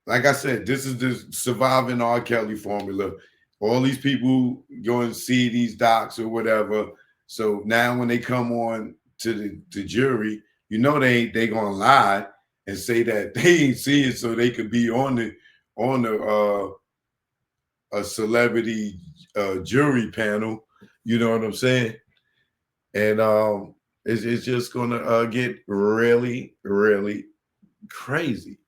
like I said, this is the surviving R. Kelly formula. All these people go and see these docs or whatever. So now when they come on to the jury, you know they gonna lie and say that they ain't see it so they could be on the a celebrity jury panel. You know what I'm saying? And it's just gonna get really, really crazy.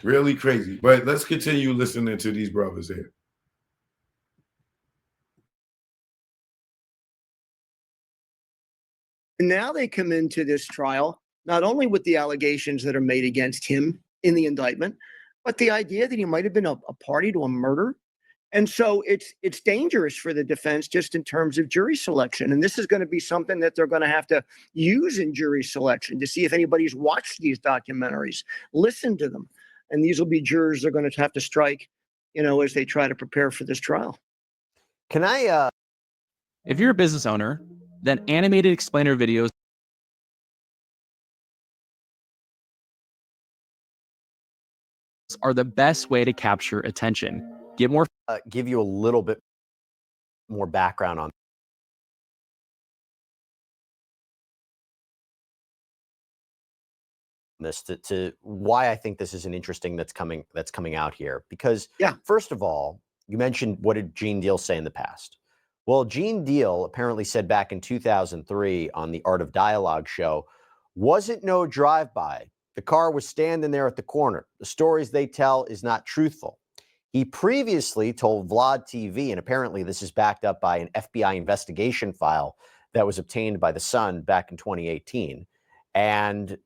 Really crazy. But let's continue listening to these brothers here. And now they come into this trial not only with the allegations that are made against him in the indictment, but the idea that he might have been a party to a murder. And so it's dangerous for the defense just in terms of jury selection. And this is going to be something that they're going to have to use in jury selection to see if anybody's watched these documentaries, listen to them. And these will be jurors they're going to have to strike, as they try to prepare for this trial. Can I If you're a business owner, then animated explainer videos are the best way to capture attention. Get more give you a little bit more background on this to why I think this is an interesting that's coming out here. Because first of all, you mentioned, what did Gene Deal say in the past? Well, Gene Deal apparently said back in 2003 on the Art of Dialogue show, wasn't no drive-by. The car was standing there at the corner. The stories they tell is not truthful. He previously told Vlad TV, and apparently this is backed up by an FBI investigation file that was obtained by The Sun back in 2018, and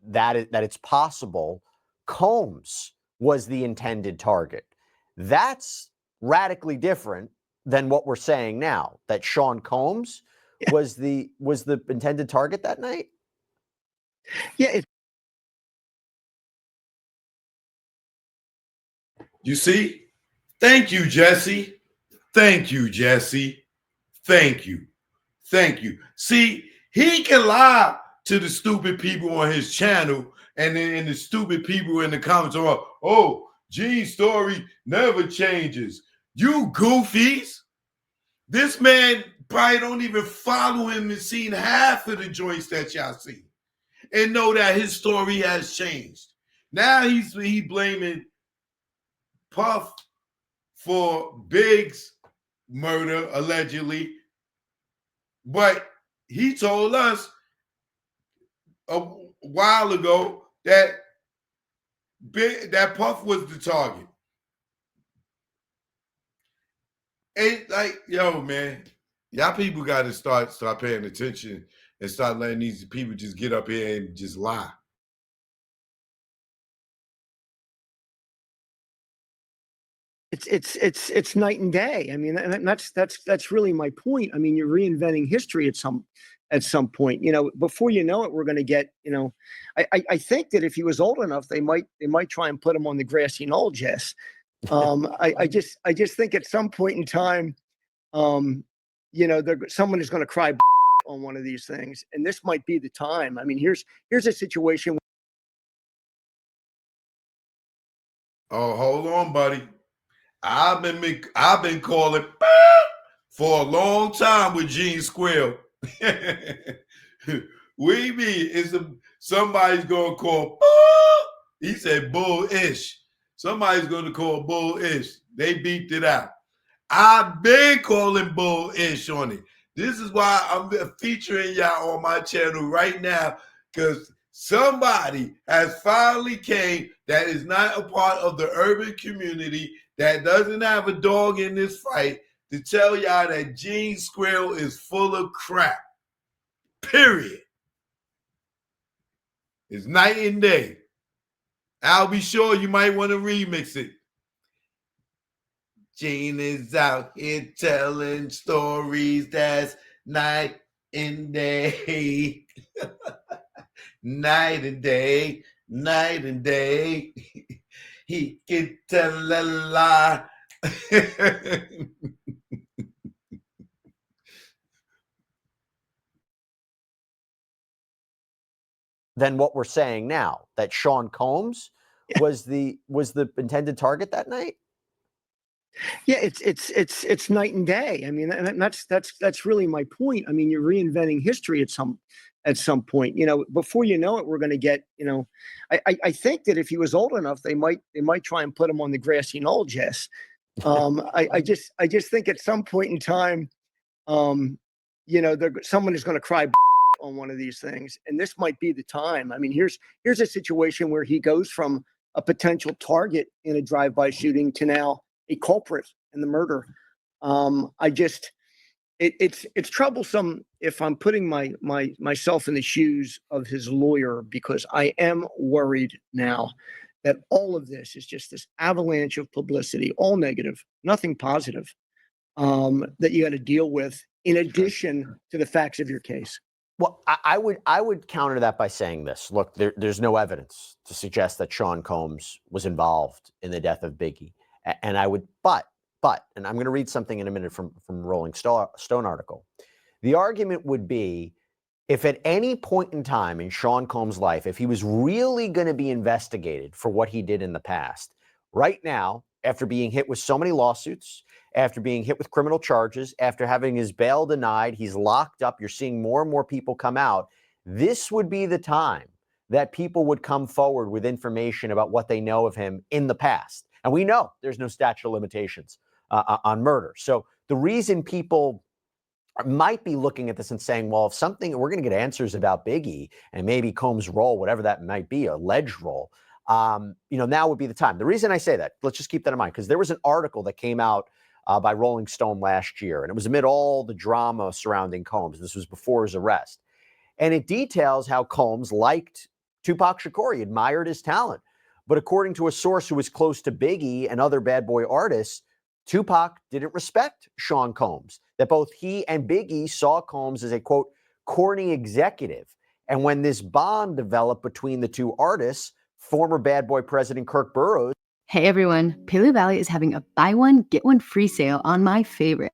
that it's possible Combs was the intended target. That's radically different than what we're saying now, that Sean Combs was the intended target that night. Yeah. You see? Thank you, Jesse. Thank you, Jesse. Thank you. Thank you. See, he can lie to the stupid people on his channel, and then the stupid people in the comments are, oh, Gene's story never changes. You goofies. This man probably don't even follow him and seen half of the joints that y'all see and know that his story has changed. Now he's blaming Puff for Big's murder, allegedly. But he told us a while ago that Puff was the target. And like, yo, man, y'all people got to start paying attention and start letting these people just get up here and just lie. It's night and day. I mean, and that's really my point. I mean, you're reinventing history at some point. Before you know it, we're going to get. I think that if he was old enough, they might try and put him on the grassy knoll, Jess. I just think at some point in time, someone is going to cry on one of these things, and this might be the time. I mean, here's a situation. Oh, hold on, buddy. I've been calling for a long time with Gene Squill. We mean somebody's gonna call. He said bullish. Somebody's gonna call bullish. They beeped it out. I've been calling bullish on it. This is why I'm featuring y'all on my channel right now, because somebody has finally came that is not a part of the urban community, that doesn't have a dog in this fight, to tell y'all that Gene Squill is full of crap. Period. It's night and day. I'll be sure you might want to remix it. Gene is out here telling stories that's night and day. Night and day, night and day. He can tell a lie. Than what we're saying now, that Sean Combs was the intended target that night? Yeah, it's night and day. I mean, and that's really my point. I mean, you're reinventing history at some point. You know, before you know it, we're going to get. You know, I think that if he was old enough, they might try and put him on the grassy knoll, Jess. I just think at some point in time, you know, someone is going to cry on one of these things, and this might be the time. I mean, here's a situation where he goes from a potential target in a drive-by shooting to now a culprit in the murder. It's troublesome if I'm putting myself in the shoes of his lawyer, because I am worried now that all of this is just this avalanche of publicity, all negative, nothing positive, that you got to deal with in addition to the facts of your case. Well, I would counter that by saying this. Look, there's no evidence to suggest that Sean Combs was involved in the death of Biggie. And I would, but, and I'm going to read something in a minute from Rolling Stone article. The argument would be, if at any point in time in Sean Combs' life, if he was really going to be investigated for what he did in the past, right now, after being hit with so many lawsuits, after being hit with criminal charges, after having his bail denied, he's locked up, you're seeing more and more people come out, this would be the time that people would come forward with information about what they know of him in the past. And we know there's no statute of limitations on murder. So the reason people might be looking at this and saying, well, if something, we're going to get answers about Biggie and maybe Combs' role, whatever that might be, alleged role, you know, now would be the time. The reason I say that, let's just keep that in mind, because there was an article that came out by Rolling Stone last year, and it was amid all the drama surrounding Combs. This was before his arrest. And it details how Combs liked Tupac Shakur. He admired his talent. But according to a source who was close to Biggie and other bad boy artists, Tupac didn't respect Sean Combs, that both he and Biggie saw Combs as a, quote, corny executive. And when this bond developed between the two artists, former bad boy president Kirk Burrows. Hey everyone, Paleo Valley is having a buy one, get one free sale on my favorite.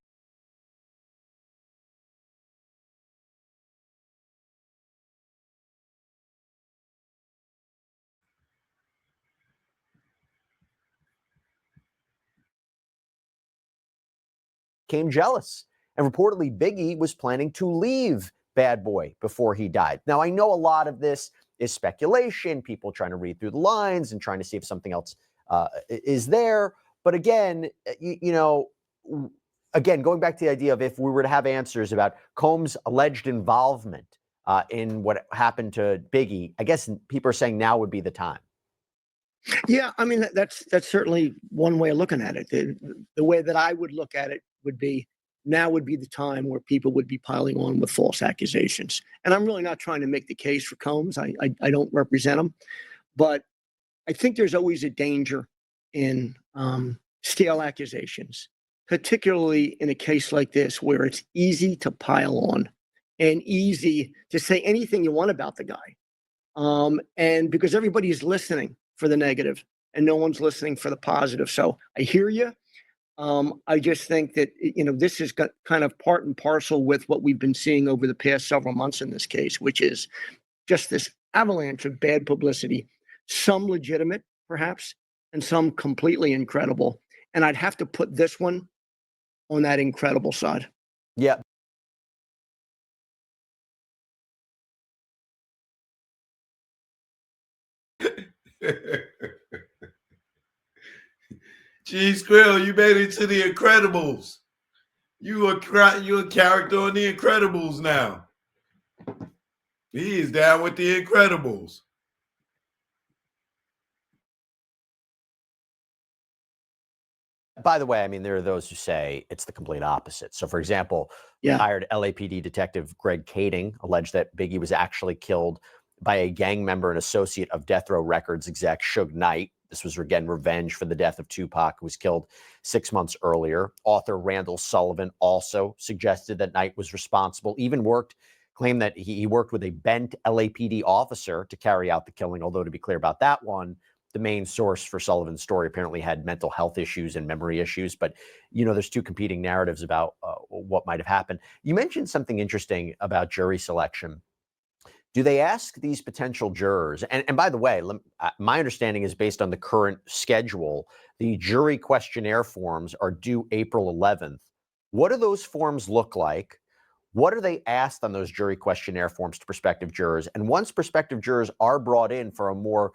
Became jealous. And reportedly, Biggie was planning to leave Bad Boy before he died. Now, I know a lot of this is speculation, people trying to read through the lines and trying to see if something else is there. But again, you know, again, going back to the idea of if we were to have answers about Combs' alleged involvement in what happened to Biggie, I guess people are saying now would be the time. Yeah, I mean, that's certainly one way of looking at it. The way that I would look at it would be, now would be the time where people would be piling on with false accusations. And I'm really not trying to make the case for Combs. I don't represent him. But I think there's always a danger in stale accusations, particularly in a case like this where it's easy to pile on and easy to say anything you want about the guy. And because everybody's listening for the negative and no one's listening for the positive. So I hear you. I just think that, you know, this is kind of part and parcel with what we've been seeing over the past several months in this case, which is just this avalanche of bad publicity, some legitimate perhaps, and some completely incredible. And I'd have to put this one on that incredible side. Yeah. Gee, Skrill, you made it to the Incredibles. You a character on the Incredibles now. He is down with the Incredibles. By the way, I mean, there are those who say it's the complete opposite. So, for example, retired LAPD detective Greg Kading alleged that Biggie was actually killed by a gang member and associate of Death Row Records exec Suge Knight. This was, again, revenge for the death of Tupac, who was killed 6 months earlier. Author Randall Sullivan also suggested that Knight was responsible, even claimed that he worked with a bent LAPD officer to carry out the killing, although to be clear about that one, the main source for Sullivan's story apparently had mental health issues and memory issues. But, you know, there's two competing narratives about what might have happened. You mentioned something interesting about jury selection. do they ask these potential jurors? And by the way, my understanding is based on the current schedule, the jury questionnaire forms are due April 11th. What do those forms look like? What are they asked on those jury questionnaire forms to prospective jurors? And once prospective jurors are brought in for a more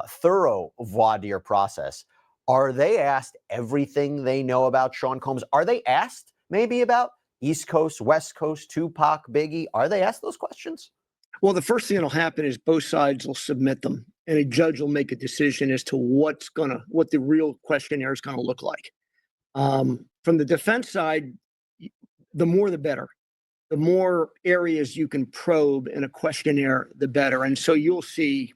thorough voir dire process, are they asked everything they know about Sean Combs? Are they asked maybe about East Coast, West Coast, Tupac, Biggie? Are they asked those questions? Well, the first thing that'll happen is both sides will submit them, and a judge will make a decision as to what the real questionnaire is gonna look like. From the defense side, the more the better. The more areas you can probe in a questionnaire, the better. And so you'll see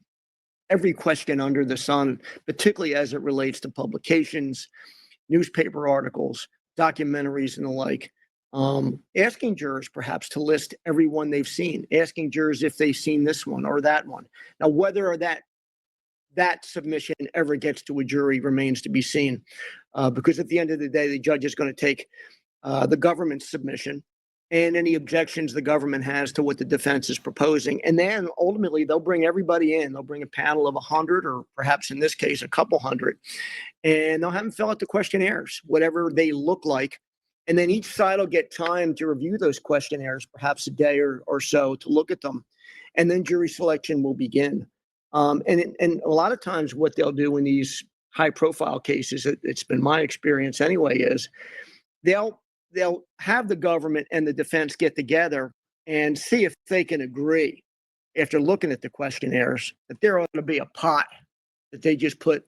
every question under the sun, particularly as it relates to publications, newspaper articles, documentaries, and the like. Asking jurors perhaps to list every one they've seen, asking jurors if they've seen this one or that one. Now, whether that submission ever gets to a jury remains to be seen, because at the end of the day, the judge is going to take the government's submission and any objections the government has to what the defense is proposing. And then ultimately, they'll bring everybody in. They'll bring a panel of 100, or perhaps in this case, a couple hundred, and they'll have them fill out the questionnaires, whatever they look like. And then each side will get time to review those questionnaires, perhaps a day or so, to look at them. And then jury selection will begin. And a lot of times what they'll do in these high profile cases, it's been my experience anyway, is they'll have the government and the defense get together and see if they can agree, after looking at the questionnaires, that there ought to be a pot that they just put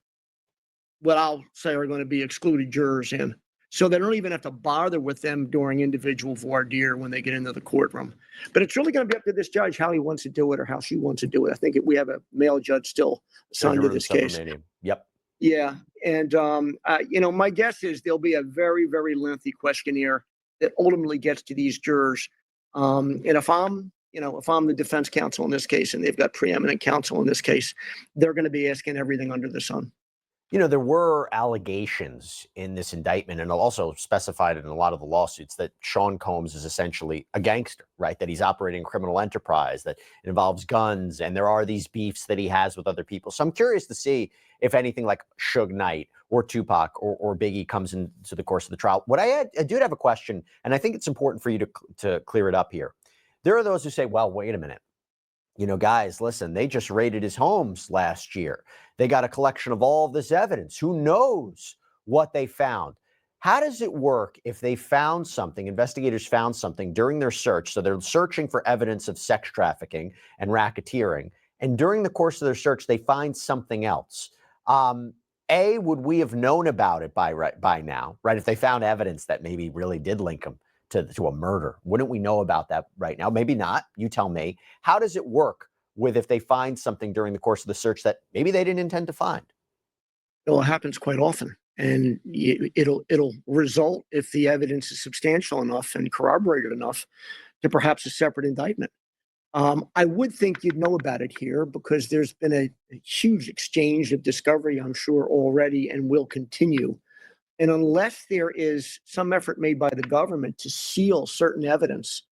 what I'll say are going to be excluded jurors in. So they don't even have to bother with them during individual voir dire when they get into the courtroom. But it's really going to be up to this judge how he wants to do it or how she wants to do it. I think we have a male judge still assigned to this case. Yep. Yeah. And, my guess is there'll be a very, very lengthy questionnaire that ultimately gets to these jurors. And if I'm the defense counsel in this case, and they've got preeminent counsel in this case, they're going to be asking everything under the sun. There were allegations in this indictment, and also specified in a lot of the lawsuits, that Sean Combs is essentially a gangster, right? That he's operating a criminal enterprise, that it involves guns, and there are these beefs that he has with other people. So I'm curious to see if anything like Suge Knight or Tupac or Biggie comes into the course of the trial. What I do have a question, and I think it's important for you to clear it up here. There are those who say, well, wait a minute. Guys, listen, they just raided his homes last year. They got a collection of all of this evidence. Who knows what they found? How does it work if they found something, investigators found something during their search? So they're searching for evidence of sex trafficking and racketeering. And during the course of their search, they find something else. Would we have known about it by now, right? If they found evidence that maybe really did link them to a murder, wouldn't we know about that right now? Maybe not. You tell me. How does it work with if they find something during the course of the search that maybe they didn't intend to find? Well, it happens quite often, and it'll result, if the evidence is substantial enough and corroborated enough, to perhaps a separate indictment. I would think you'd know about it here because there's been a huge exchange of discovery, I'm sure, already, and will continue. And unless there is some effort made by the government to seal certain evidence,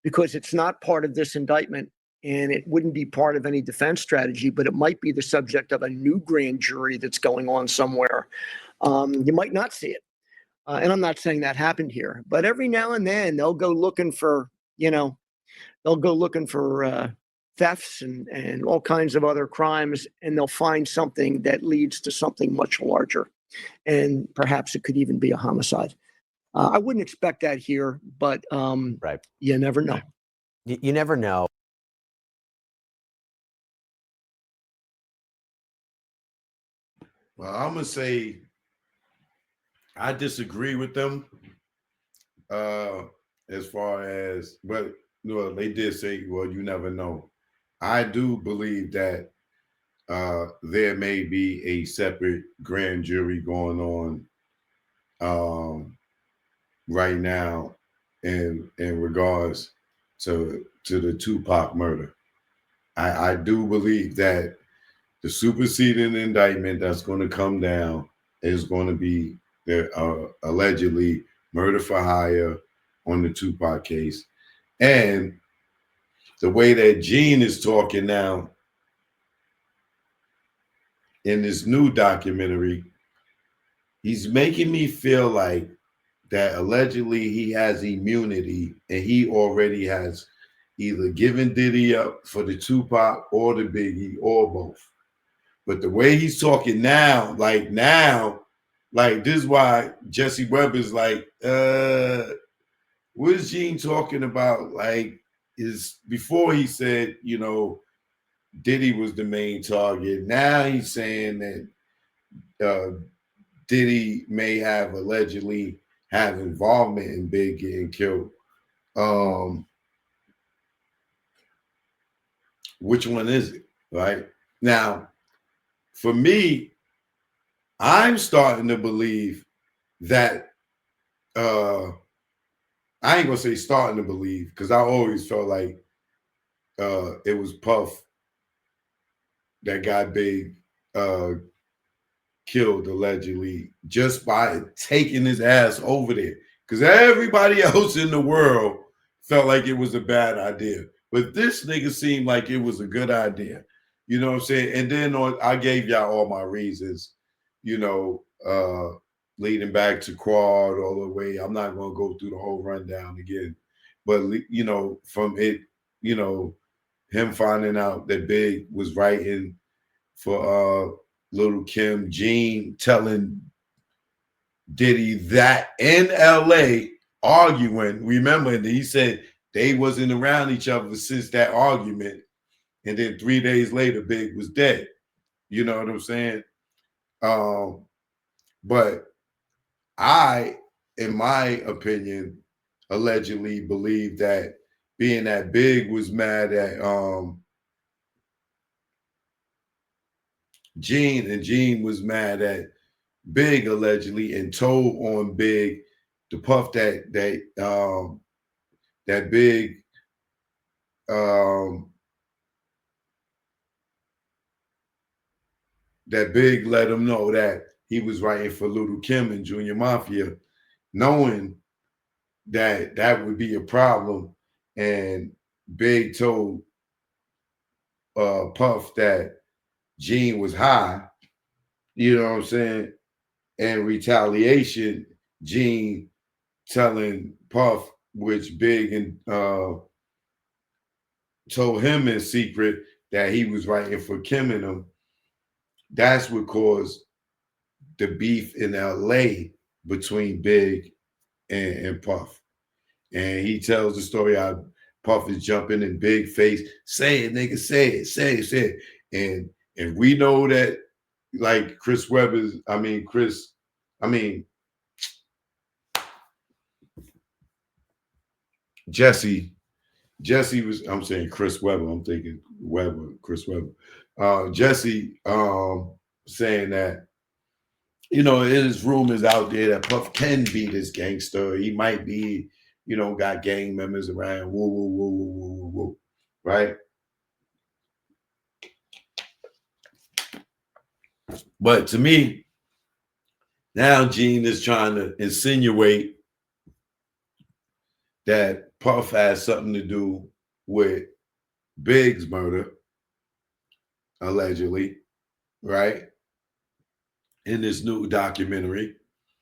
because it's not part of this indictment and it wouldn't be part of any defense strategy, but it might be the subject of a new grand jury that's going on somewhere, you might not see it. And I'm not saying that happened here, but every now and then they'll go looking for, thefts and all kinds of other crimes, and they'll find something that leads to something much larger. And perhaps it could even be a homicide. I wouldn't expect that here, but right. You never know. You never know. Well, I'm going to say I disagree with them as far as, but they did say, well, you never know. I do believe that there may be a separate grand jury going on right now in regards to the Tupac murder. I do believe that the superseding indictment that's going to come down is going to be the allegedly murder for hire on the Tupac case. And the way that Gene is talking now in this new documentary, he's making me feel like that allegedly he has immunity and he already has either given Diddy up for the Tupac or the Biggie or both. But the way he's talking now, like this is why Jesse Weber's like, what is Gene talking about? Like, is before he said, you know, Diddy was the main target. Now he's saying that Diddy may have allegedly have involvement in Big getting killed. Which one is it? Right now, for me, I'm starting to believe that I ain't gonna say starting to believe because I always felt like it was Puff that got Big killed allegedly just by taking his ass over there. Because everybody else in the world felt like it was a bad idea. But this nigga seemed like it was a good idea. You know what I'm saying? And then I gave y'all all my reasons, you know, leading back to Quad all the way. I'm not going to go through the whole rundown again. But, you know, from it, you know, him finding out that Big was writing for Little Kim, Gene telling Diddy that in LA arguing. Remember, he said they wasn't around each other since that argument. And then 3 days later, Big was dead. You know what I'm saying? But I, in my opinion, allegedly believe that being that Big was mad at Gene, and Gene was mad at Big allegedly, and told on Big to Puff that Big that Big let him know that he was writing for Little Kim and Junior Mafia, knowing that that would be a problem. And Big told Puff that Gene was high, you know what I'm saying? And retaliation, Gene telling Puff, which Big and told him in secret that he was writing for Kim and them. That's what caused the beef in LA between Big and Puff. And he tells the story how Puff is jumping in Big face, say it, nigga, say it, say it, say it. And we know that, like Jesse was, I'm saying Chris Webber, I'm thinking Chris Webber. Jesse saying that, you know, there's rumors out there that Puff can be this gangster. He might be, you know, got gang members around, woo, woo, woo, woo, woo, woo, woo, right? But to me, now Gene is trying to insinuate that Puff has something to do with Big's murder, allegedly, right? In this new documentary.